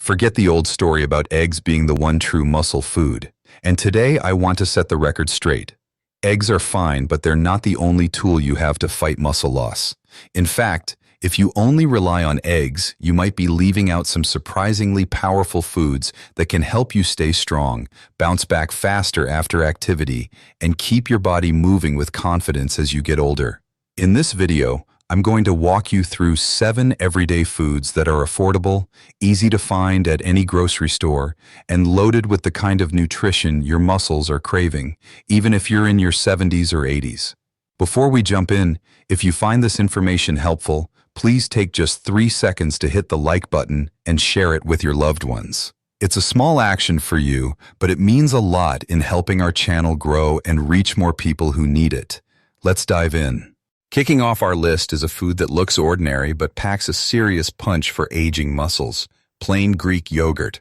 Forget the old story about eggs being the one true muscle food. And today I want to set the record straight. Eggs are fine, but they're not the only tool you have to fight muscle loss. In fact, if you only rely on eggs, you might be leaving out some surprisingly powerful foods that can help you stay strong, bounce back faster after activity, and keep your body moving with confidence as you get older. In this video, I'm going to walk you through 7 everyday foods that are affordable, easy to find at any grocery store, and loaded with the kind of nutrition your muscles are craving, even if you're in your 70s or 80s. Before we jump in, if you find this information helpful, please take just 3 seconds to hit the like button and share it with your loved ones. It's a small action for you, but it means a lot in helping our channel grow and reach more people who need it. Let's dive in. Kicking off our list is a food that looks ordinary but packs a serious punch for aging muscles: plain Greek yogurt.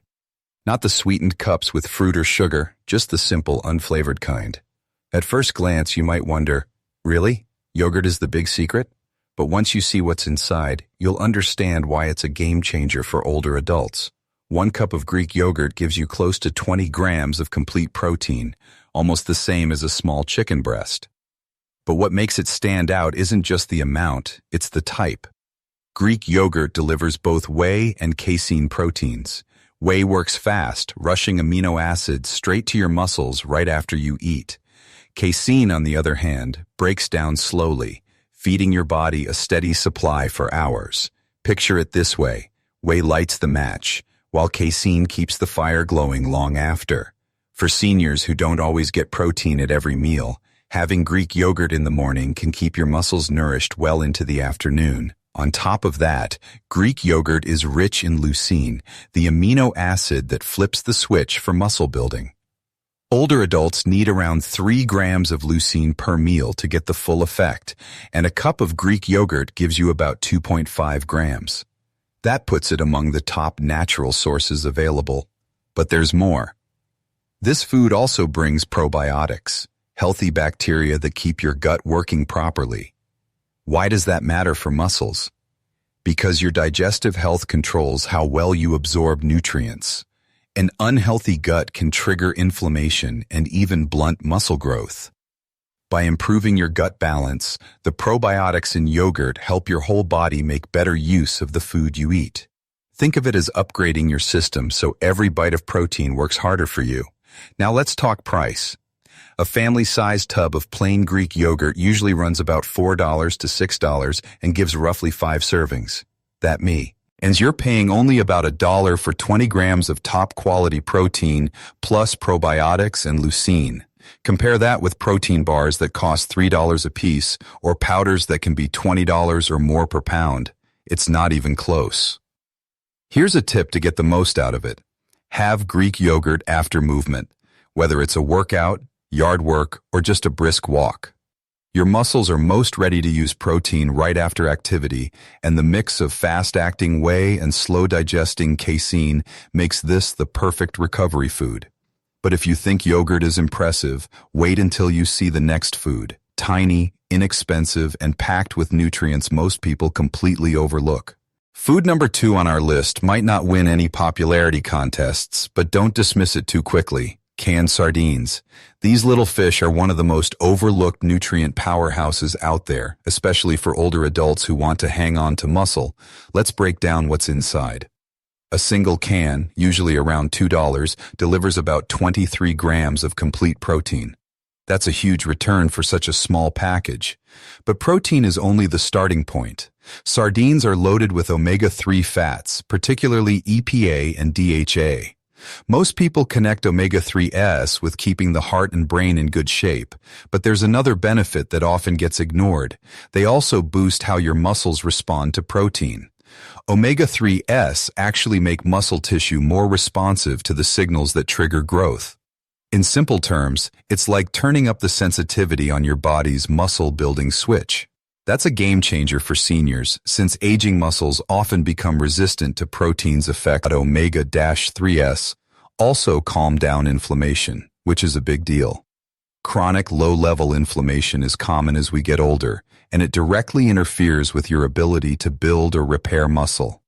Not the sweetened cups with fruit or sugar, just the simple, unflavored kind. At first glance, you might wonder, really? Yogurt is the big secret? But once you see what's inside, you'll understand why it's a game changer for older adults. 1 cup of Greek yogurt gives you close to 20 grams of complete protein, almost the same as a small chicken breast. But what makes it stand out isn't just the amount, it's the type. Greek yogurt delivers both whey and casein proteins. Whey works fast, rushing amino acids straight to your muscles right after you eat. Casein, on the other hand, breaks down slowly, feeding your body a steady supply for hours. Picture it this way: whey lights the match, while casein keeps the fire glowing long after. For seniors who don't always get protein at every meal, having Greek yogurt in the morning can keep your muscles nourished well into the afternoon. On top of that, Greek yogurt is rich in leucine, the amino acid that flips the switch for muscle building. Older adults need around 3 grams of leucine per meal to get the full effect, and a cup of Greek yogurt gives you about 2.5 grams. That puts it among the top natural sources available. But there's more. This food also brings probiotics, healthy bacteria that keep your gut working properly. Why does that matter for muscles? Because your digestive health controls how well you absorb nutrients. An unhealthy gut can trigger inflammation and even blunt muscle growth. By improving your gut balance, the probiotics in yogurt help your whole body make better use of the food you eat. Think of it as upgrading your system so every bite of protein works harder for you. Now let's talk price. A family-sized tub of plain Greek yogurt usually runs about $4 to $6 and gives roughly 5 servings. That me. And you're paying only about $1 for 20 grams of top-quality protein plus probiotics and leucine. Compare that with protein bars that cost $3 a piece or powders that can be $20 or more per pound. It's not even close. Here's a tip to get the most out of it. Have Greek yogurt after movement, whether it's a workout, yard work, or just a brisk walk. Your muscles are most ready to use protein right after activity, and the mix of fast-acting whey and slow-digesting casein makes this the perfect recovery food. But if you think yogurt is impressive, wait until you see the next food: tiny, inexpensive, and packed with nutrients most people completely overlook. Food number 2 on our list might not win any popularity contests, but don't dismiss it too quickly. Canned sardines. These little fish are one of the most overlooked nutrient powerhouses out there, especially for older adults who want to hang on to muscle. Let's break down what's inside. A single can, usually around $2, delivers about 23 grams of complete protein. That's a huge return for such a small package. But protein is only the starting point. Sardines are loaded with omega-3 fats, particularly EPA and DHA. Most people connect omega-3s with keeping the heart and brain in good shape, but there's another benefit that often gets ignored. They also boost how your muscles respond to protein. Omega-3s actually make muscle tissue more responsive to the signals that trigger growth. In simple terms, it's like turning up the sensitivity on your body's muscle-building switch. That's a game changer for seniors, since aging muscles often become resistant to protein's effect. Omega-3s also calm down inflammation, which is a big deal. Chronic low-level inflammation is common as we get older, and it directly interferes with your ability to build or repair muscle.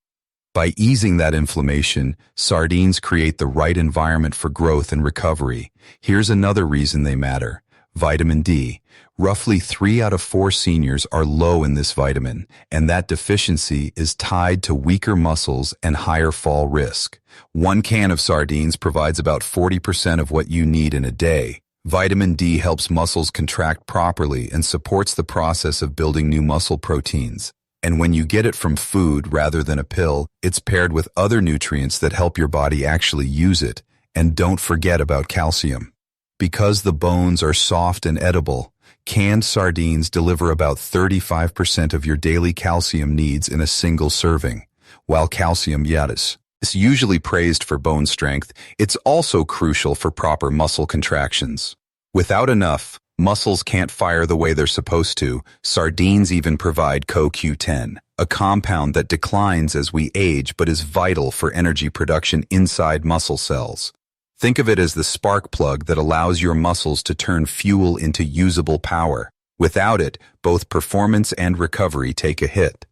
By easing that inflammation, sardines create the right environment for growth and recovery. Here's another reason they matter: vitamin D. Roughly 3 out of 4 seniors are low in this vitamin, and that deficiency is tied to weaker muscles and higher fall risk. One can of sardines provides about 40% of what you need in a day. Vitamin D helps muscles contract properly and supports the process of building new muscle proteins. And when you get it from food rather than a pill, it's paired with other nutrients that help your body actually use it. And don't forget about calcium. Because the bones are soft and edible, canned sardines deliver about 35% of your daily calcium needs in a single serving. While calcium, is usually praised for bone strength, it's also crucial for proper muscle contractions. Without enough, muscles can't fire the way they're supposed to. Sardines even provide CoQ10, a compound that declines as we age but is vital for energy production inside muscle cells. Think of it as the spark plug that allows your muscles to turn fuel into usable power. Without it, both performance and recovery take a hit.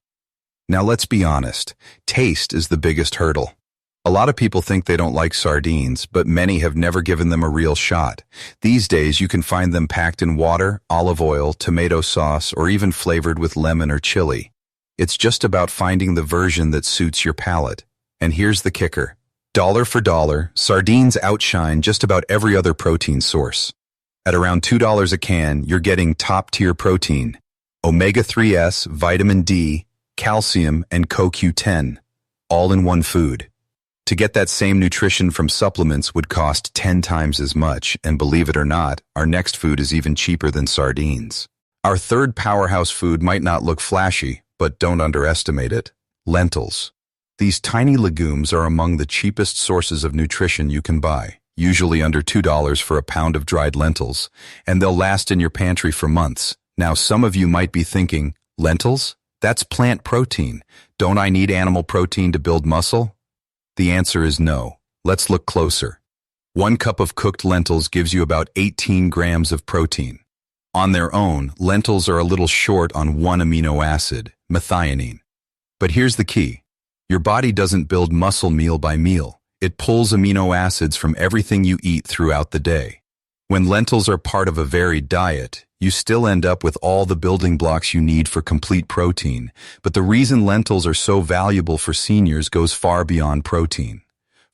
Now let's be honest, taste is the biggest hurdle. A lot of people think they don't like sardines, but many have never given them a real shot. These days you can find them packed in water, olive oil, tomato sauce, or even flavored with lemon or chili. It's just about finding the version that suits your palate. And here's the kicker. Dollar for dollar, sardines outshine just about every other protein source. At around $2 a can, you're getting top-tier protein, omega-3s, vitamin D, calcium, and CoQ10, all in one food. To get that same nutrition from supplements would cost 10 times as much, and believe it or not, our next food is even cheaper than sardines. Our third powerhouse food might not look flashy, but don't underestimate it: lentils. These tiny legumes are among the cheapest sources of nutrition you can buy, usually under $2 for a pound of dried lentils, and they'll last in your pantry for months. Now, some of you might be thinking, lentils? That's plant protein. Don't I need animal protein to build muscle? The answer is no. Let's look closer. 1 cup of cooked lentils gives you about 18 grams of protein. On their own, lentils are a little short on one amino acid, methionine. But here's the key. Your body doesn't build muscle meal by meal. It pulls amino acids from everything you eat throughout the day. When lentils are part of a varied diet, you still end up with all the building blocks you need for complete protein. But the reason lentils are so valuable for seniors goes far beyond protein.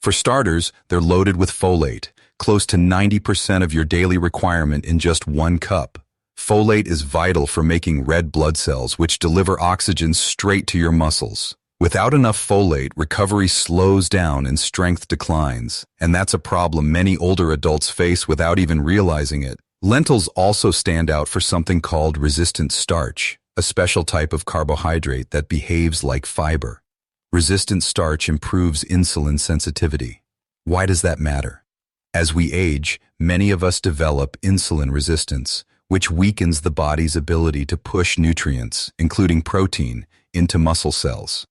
For starters, they're loaded with folate, close to 90% of your daily requirement in just 1 cup. Folate is vital for making red blood cells, which deliver oxygen straight to your muscles. Without enough folate, recovery slows down and strength declines, and that's a problem many older adults face without even realizing it. Lentils also stand out for something called resistant starch, a special type of carbohydrate that behaves like fiber. Resistant starch improves insulin sensitivity. Why does that matter? As we age, many of us develop insulin resistance, which weakens the body's ability to push nutrients, including protein, into muscle cells.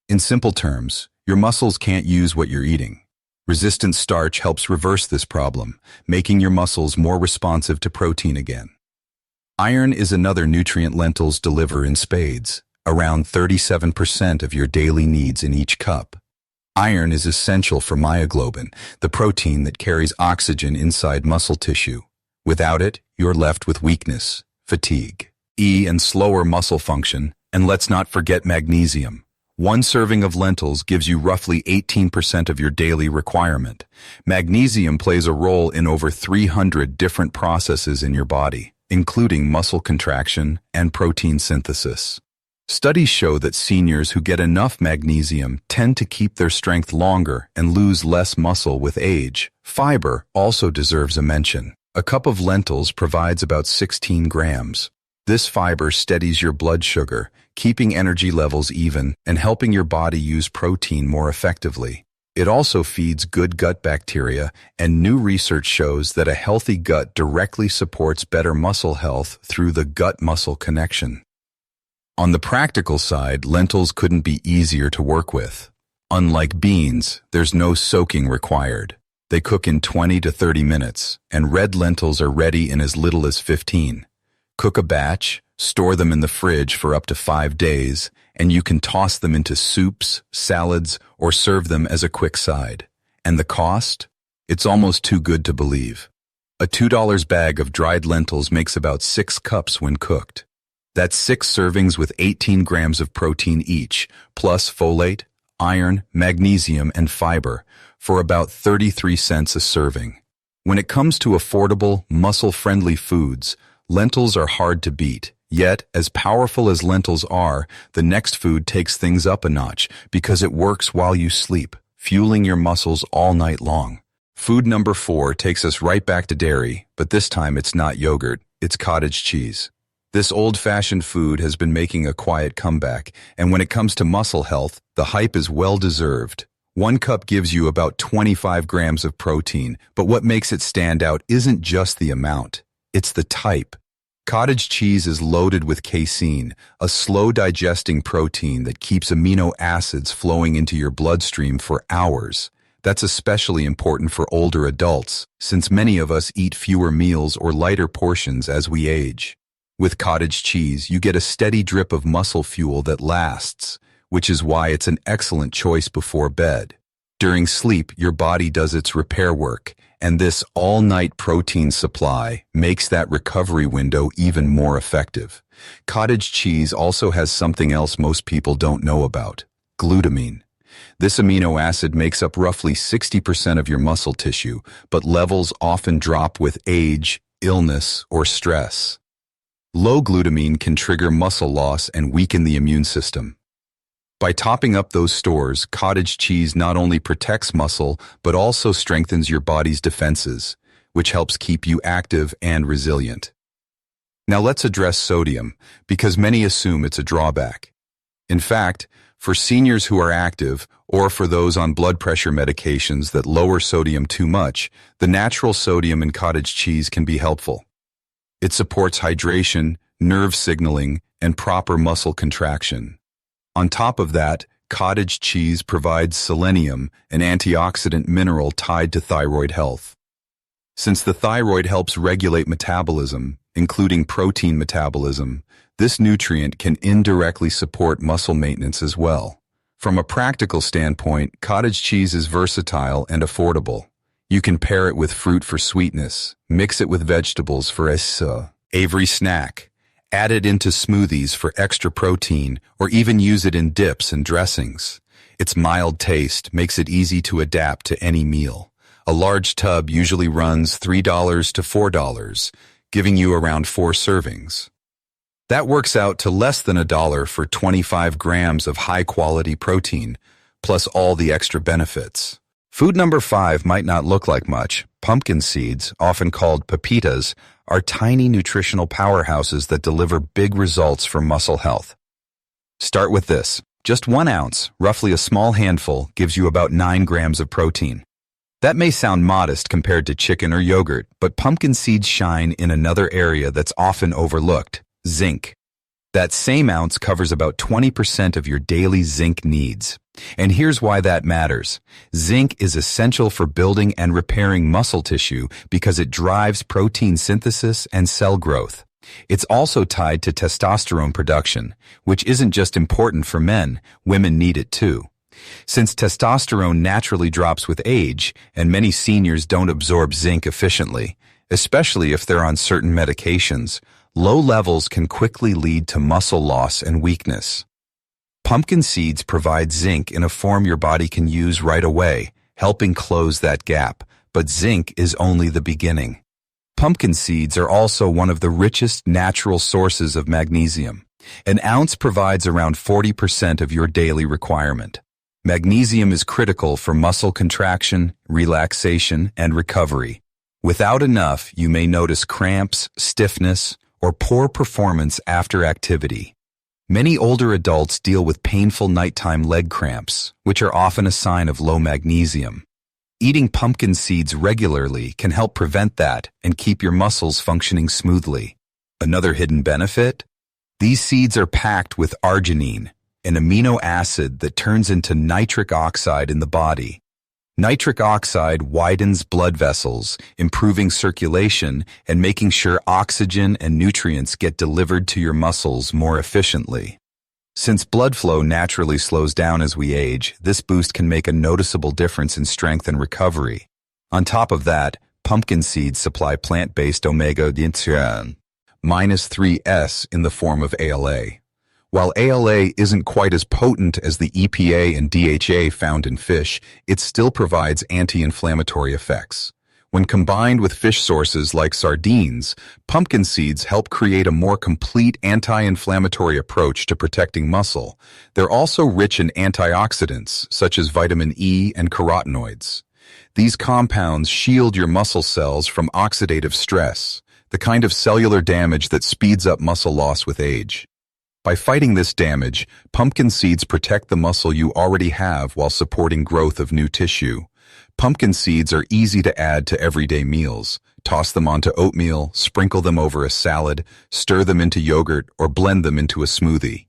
In simple terms, your muscles can't use what you're eating. Resistant starch helps reverse this problem, making your muscles more responsive to protein again. Iron is another nutrient lentils deliver in spades, around 37% of your daily needs in each cup. Iron is essential for myoglobin, the protein that carries oxygen inside muscle tissue. Without it, you're left with weakness, fatigue, and slower muscle function. And let's not forget magnesium. 1 serving of lentils gives you roughly 18% of your daily requirement. Magnesium plays a role in over 300 different processes in your body, including muscle contraction and protein synthesis. Studies show that seniors who get enough magnesium tend to keep their strength longer and lose less muscle with age. Fiber also deserves a mention. A cup of lentils provides about 16 grams. This fiber steadies your blood sugar, keeping energy levels even and helping your body use protein more effectively. It also feeds good gut bacteria, and new research shows that a healthy gut directly supports better muscle health through the gut-muscle connection. On the practical side, lentils couldn't be easier to work with. Unlike beans, there's no soaking required. They cook in 20 to 30 minutes, and red lentils are ready in as little as 15. Cook a batch, store them in the fridge for up to 5 days, and you can toss them into soups, salads, or serve them as a quick side. And the cost? It's almost too good to believe. A $2 bag of dried lentils makes about 6 cups when cooked. That's 6 servings with 18 grams of protein each, plus folate, iron, magnesium, and fiber, for about 33 cents a serving. When it comes to affordable, muscle-friendly foods, lentils are hard to beat. Yet, as powerful as lentils are, the next food takes things up a notch because it works while you sleep, fueling your muscles all night long. Food number 4 takes us right back to dairy, but this time it's not yogurt, it's cottage cheese. This old-fashioned food has been making a quiet comeback, and when it comes to muscle health, the hype is well-deserved. 1 cup gives you about 25 grams of protein, but what makes it stand out isn't just the amount, it's the type. Cottage cheese is loaded with casein, a slow-digesting protein that keeps amino acids flowing into your bloodstream for hours. That's especially important for older adults, since many of us eat fewer meals or lighter portions as we age. With cottage cheese, you get a steady drip of muscle fuel that lasts, which is why it's an excellent choice before bed. During sleep, your body does its repair work, and this all-night protein supply makes that recovery window even more effective. Cottage cheese also has something else most people don't know about: glutamine. This amino acid makes up roughly 60% of your muscle tissue, but levels often drop with age, illness, or stress. Low glutamine can trigger muscle loss and weaken the immune system. By topping up those stores, cottage cheese not only protects muscle, but also strengthens your body's defenses, which helps keep you active and resilient. Now let's address sodium, because many assume it's a drawback. In fact, for seniors who are active, or for those on blood pressure medications that lower sodium too much, the natural sodium in cottage cheese can be helpful. It supports hydration, nerve signaling, and proper muscle contraction. On top of that, cottage cheese provides selenium, an antioxidant mineral tied to thyroid health. Since the thyroid helps regulate metabolism, including protein metabolism, this nutrient can indirectly support muscle maintenance as well. From a practical standpoint, cottage cheese is versatile and affordable. You can pair it with fruit for sweetness, mix it with vegetables for a savory snack, add it into smoothies for extra protein, or even use it in dips and dressings. Its mild taste makes it easy to adapt to any meal. A large tub usually runs $3 to $4, giving you around 4 servings. That works out to less than $1 for 25 grams of high-quality protein, plus all the extra benefits. Food number 5 might not look like much. Pumpkin seeds, often called pepitas, are tiny nutritional powerhouses that deliver big results for muscle health. Start with this. Just 1 ounce, roughly a small handful, gives you about 9 grams of protein. That may sound modest compared to chicken or yogurt, but pumpkin seeds shine in another area that's often overlooked: zinc. That same ounce covers about 20% of your daily zinc needs. And here's why that matters. Zinc is essential for building and repairing muscle tissue because it drives protein synthesis and cell growth. It's also tied to testosterone production, which isn't just important for men, women need it too. Since testosterone naturally drops with age, and many seniors don't absorb zinc efficiently, especially if they're on certain medications, low levels can quickly lead to muscle loss and weakness. Pumpkin seeds provide zinc in a form your body can use right away, helping close that gap, but zinc is only the beginning. Pumpkin seeds are also one of the richest natural sources of magnesium. An ounce provides around 40% of your daily requirement. Magnesium is critical for muscle contraction, relaxation, and recovery. Without enough, you may notice cramps, stiffness, or poor performance after activity. Many older adults deal with painful nighttime leg cramps, which are often a sign of low magnesium. Eating pumpkin seeds regularly can help prevent that and keep your muscles functioning smoothly. Another hidden benefit? These seeds are packed with arginine, an amino acid that turns into nitric oxide in the body. Nitric oxide widens blood vessels, improving circulation and making sure oxygen and nutrients get delivered to your muscles more efficiently. Since blood flow naturally slows down as we age, this boost can make a noticeable difference in strength and recovery. On top of that, pumpkin seeds supply plant-based omega-3 -3s in the form of ALA. While ALA isn't quite as potent as the EPA and DHA found in fish, it still provides anti-inflammatory effects. When combined with fish sources like sardines, pumpkin seeds help create a more complete anti-inflammatory approach to protecting muscle. They're also rich in antioxidants, such as vitamin E and carotenoids. These compounds shield your muscle cells from oxidative stress, the kind of cellular damage that speeds up muscle loss with age. By fighting this damage, pumpkin seeds protect the muscle you already have while supporting growth of new tissue. Pumpkin seeds are easy to add to everyday meals. Toss them onto oatmeal, sprinkle them over a salad, stir them into yogurt, or blend them into a smoothie.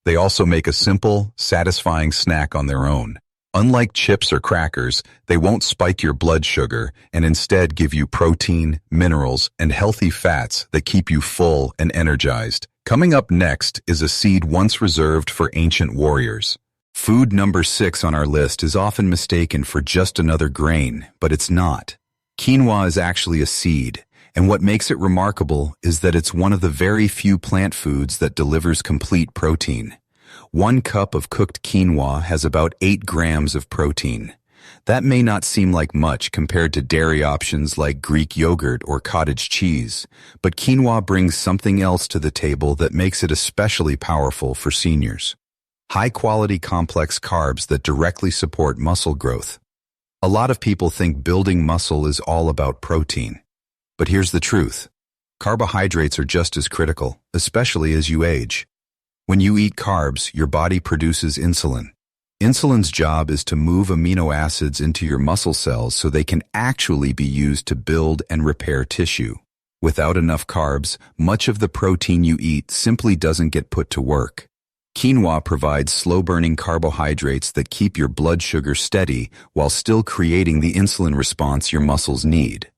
They also make a simple, satisfying snack on their own. Unlike chips or crackers, they won't spike your blood sugar and instead give you protein, minerals, and healthy fats that keep you full and energized. Coming up next is a seed once reserved for ancient warriors. Food number 6 on our list is often mistaken for just another grain, but it's not. Quinoa is actually a seed, and what makes it remarkable is that it's one of the very few plant foods that delivers complete protein. 1 cup of cooked quinoa has about 8 grams of protein. That may not seem like much compared to dairy options like Greek yogurt or cottage cheese, but quinoa brings something else to the table that makes it especially powerful for seniors. High-quality complex carbs that directly support muscle growth. A lot of people think building muscle is all about protein. But here's the truth. Carbohydrates are just as critical, especially as you age. When you eat carbs, your body produces insulin. Insulin's job is to move amino acids into your muscle cells so they can actually be used to build and repair tissue. Without enough carbs, much of the protein you eat simply doesn't get put to work. Quinoa provides slow-burning carbohydrates that keep your blood sugar steady while still creating the insulin response your muscles need.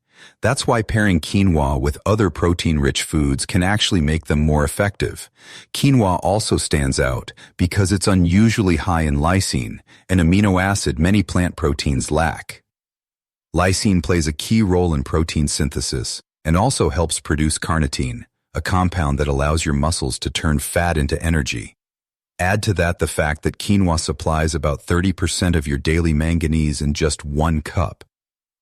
That's why pairing quinoa with other protein-rich foods can actually make them more effective. Quinoa also stands out because it's unusually high in lysine, an amino acid many plant proteins lack. Lysine plays a key role in protein synthesis and also helps produce carnitine, a compound that allows your muscles to turn fat into energy. Add to that the fact that quinoa supplies about 30% of your daily manganese in just 1 cup.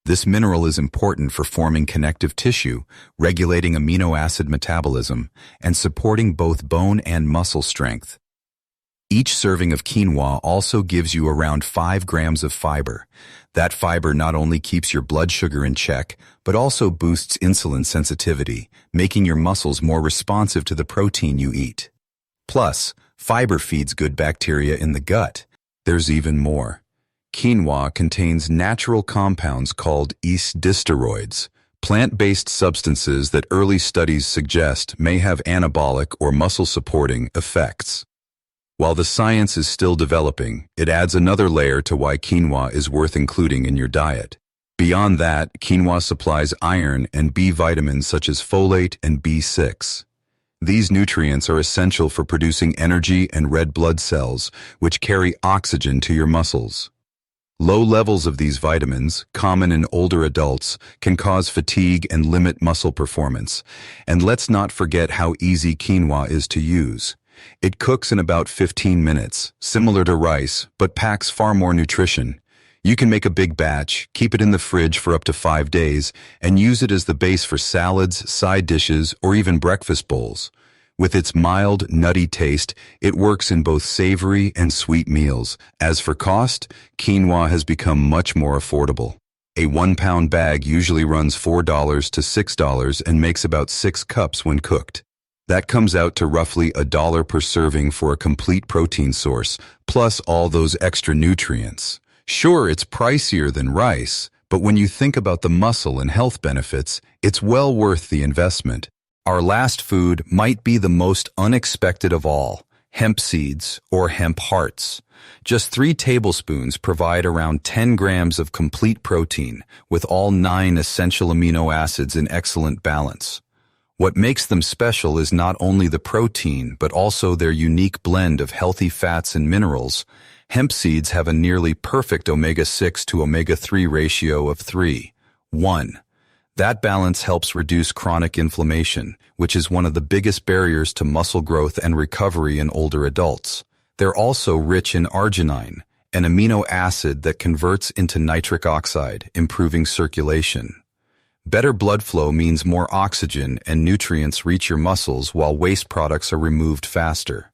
This mineral is important for forming connective tissue, regulating amino acid metabolism, and supporting both bone and muscle strength. Each serving of quinoa also gives you around 5 grams of fiber. That fiber not only keeps your blood sugar in check, but also boosts insulin sensitivity, making your muscles more responsive to the protein you eat. Plus, fiber feeds good bacteria in the gut. There's even more. Quinoa contains natural compounds called steroids, plant-based substances that early studies suggest may have anabolic or muscle-supporting effects. While the science is still developing, it adds another layer to why quinoa is worth including in your diet. Beyond that, quinoa supplies iron and B vitamins such as folate and B6. These nutrients are essential for producing energy and red blood cells, which carry oxygen to your muscles. Low levels of these vitamins, common in older adults, can cause fatigue and limit muscle performance. And let's not forget how easy quinoa is to use. It cooks in about 15 minutes, similar to rice, but packs far more nutrition. You can make a big batch, keep it in the fridge for up to 5 days, and use it as the base for salads, side dishes, or even breakfast bowls. With its mild, nutty taste, it works in both savory and sweet meals. As for cost, quinoa has become much more affordable. A 1-pound bag usually runs $4 to $6 and makes about 6 cups when cooked. That comes out to roughly $1 per serving for a complete protein source, plus all those extra nutrients. Sure, it's pricier than rice, but when you think about the muscle and health benefits, it's well worth the investment. Our last food might be the most unexpected of all, hemp seeds or hemp hearts. Just 3 tablespoons provide around 10 grams of complete protein, with all 9 essential amino acids in excellent balance. What makes them special is not only the protein, but also their unique blend of healthy fats and minerals. Hemp seeds have a nearly perfect omega-6 to omega-3 ratio of 3:1. That balance helps reduce chronic inflammation, which is one of the biggest barriers to muscle growth and recovery in older adults. They're also rich in arginine, an amino acid that converts into nitric oxide, improving circulation. Better blood flow means more oxygen and nutrients reach your muscles while waste products are removed faster.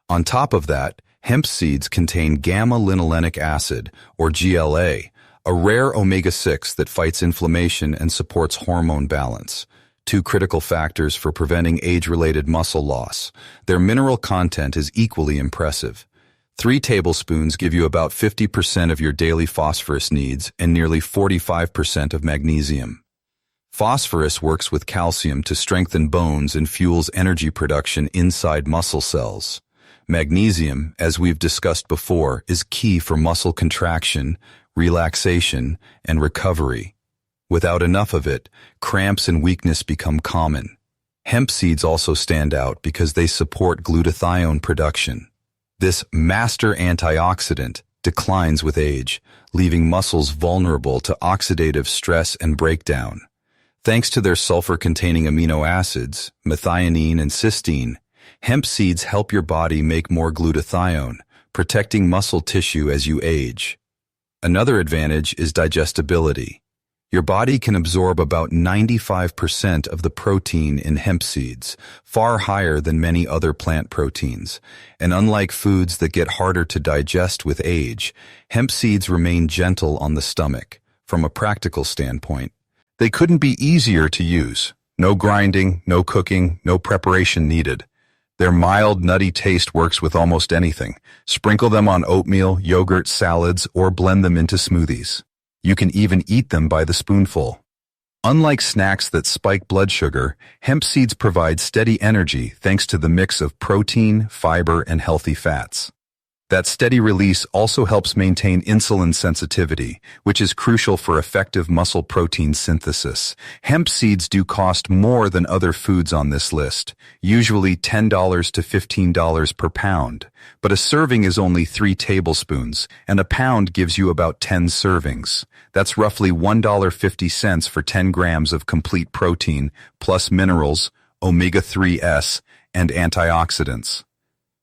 On top of that, hemp seeds contain gamma-linolenic acid, or GLA, a rare omega-6 that fights inflammation and supports hormone balance, two critical factors for preventing age-related muscle loss. Their mineral content is equally impressive. 3 tablespoons give you about 50% of your daily phosphorus needs and nearly 45% of magnesium. Phosphorus works with calcium to strengthen bones and fuels energy production inside muscle cells. Magnesium, as we've discussed before, is key for muscle contraction, relaxation, and recovery. Without enough of it, cramps and weakness become common. Hemp seeds also stand out because they support glutathione production. This master antioxidant declines with age, leaving muscles vulnerable to oxidative stress and breakdown. Thanks to their sulfur-containing amino acids, methionine and cysteine, hemp seeds help your body make more glutathione, protecting muscle tissue as you age. Another advantage is digestibility. Your body can absorb about 95% of the protein in hemp seeds, far higher than many other plant proteins. And unlike foods that get harder to digest with age, hemp seeds remain gentle on the stomach. From a practical standpoint, they couldn't be easier to use. No grinding, no cooking, no preparation needed. Their mild, nutty taste works with almost anything. Sprinkle them on oatmeal, yogurt, salads, or blend them into smoothies. You can even eat them by the spoonful. Unlike snacks that spike blood sugar, hemp seeds provide steady energy thanks to the mix of protein, fiber, and healthy fats. That steady release also helps maintain insulin sensitivity, which is crucial for effective muscle protein synthesis. Hemp seeds do cost more than other foods on this list, usually $10 to $15 per pound, but a serving is only 3 tablespoons, and a pound gives you about 10 servings. That's roughly $1.50 for 10 grams of complete protein, plus minerals, omega-3s, and antioxidants.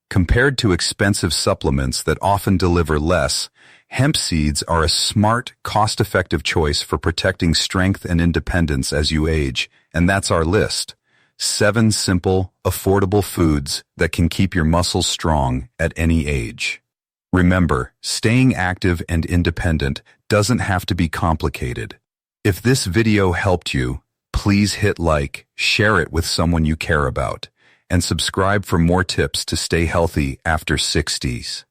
Compared to expensive supplements that often deliver less, hemp seeds are a smart, cost-effective choice for protecting strength and independence as you age, and that's our list. 7 simple, affordable foods that can keep your muscles strong at any age. Remember, staying active and independent doesn't have to be complicated. If this video helped you, please hit like, share it with someone you care about, and subscribe for more tips to stay healthy after 60s.